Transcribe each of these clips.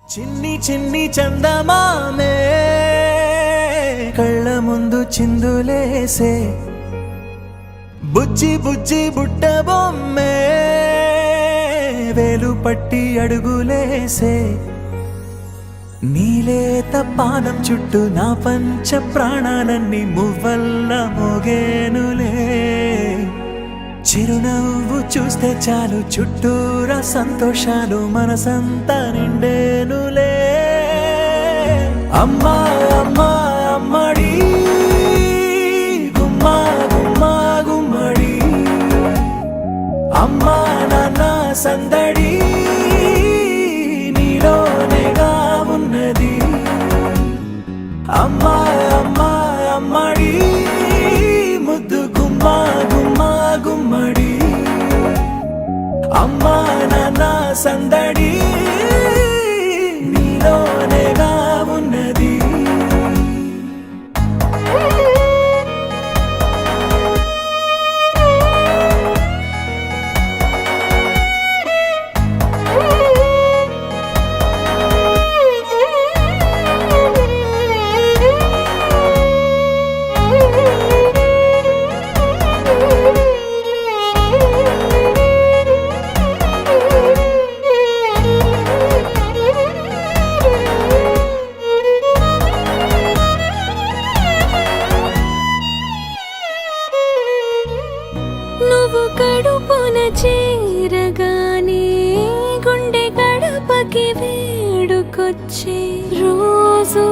చిన్ని చిన్ని చందమామే కళ్ళ ముందు చిందులేసే బుజ్జి బుజ్జి బుట్ట బొమ్మే వేలు పట్టి అడుగులేసే నీలేత పానం చుట్టూ నా పంచ ప్రాణాలన్నీ మువ్వల్ల మోగేనులే చిరునవ్వు చూస్తే చాలు చుట్టూరా సంతోషాలు మనసంతా నిండేనులే అమ్మా అమ్మా అమ్మడి గుమ్మా గుమ్మా గుమ్మడి అమ్మా నాన్న సందడి నీలోనేగా ఉన్నది అమ్మా అమ్మా అమ్మడి ముద్దు గుమ్మా గుమ్మా గుమ్మడి అమ్మా నాన్న సందడి నీలోనేగా ఉన్నది నువ్వు కడుపున చేరగానే గుండె గడపకి వేడుకొచ్చే రోజు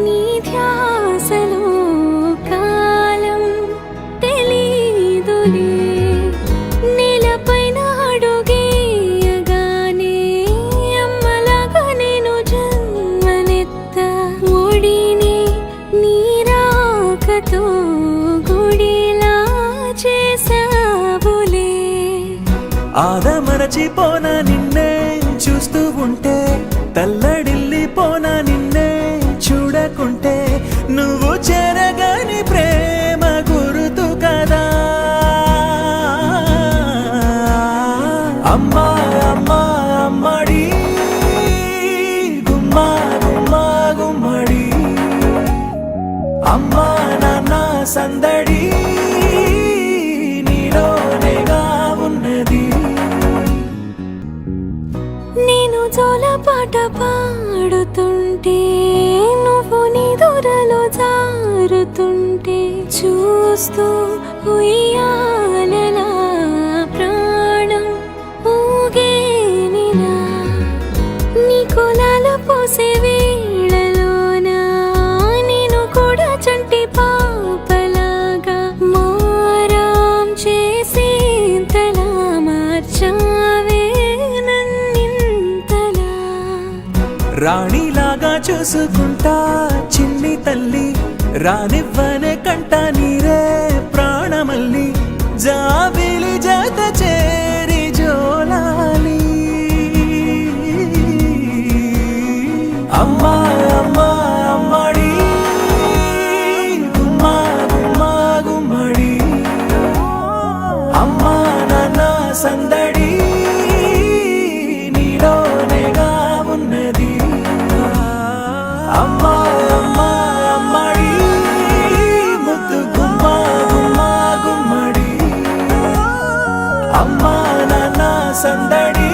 నీ ధ్యాసలో కాలం తెలీదులే నేలపైన అడుగేయగానే అమ్మలాగా నేను జన్మనెత్త ఒడిని నీ రాకతో గుడిలా చేసావులే ఆదమరచిపోనా నిన్నే చూస్తూ ఉంటే తల్లడిల్లిపోనా నిన్నే చూడకుంటే నువ్వు చెరగని ప్రేమ గురుతు కదా అమ్మా అమ్మా అమ్మడి గుమ్మా గుమ్మా గుమ్మడి అమ్మా నాన్న సందడి నీలోనేగా ఉన్నది నేను జోలపాట పాడుతుంటే నువ్వు నిదురలో జారుతుంటే చూస్తూ ఉయ్యాలలా ప్రాణం ఊగేనిలా నీ కులాల పోసే వేళలోన నేను కూడా చంటి పాపలాగా మారాం చేసేంతలా మార్చావే నన్నింతలా రాణిలాగా చూసుకుంటా చిన్ని తల్లి రానివ్వనే కంట నీరే ప్రాణమల్లి జాబిలి జత చేరి జోలాలి అమ్మా అమ్మా అమ్మడి గుమ్మా గుమ్మా గుమ్మడి అమ్మా నాన్న సందడి నీలోనేగా ఉన్నది అమ్మా అమ్మా అమ్మడి ముద్దు గుమ్మా గుమ్మా గుమ్మడి అమ్మా నాన్న సందడి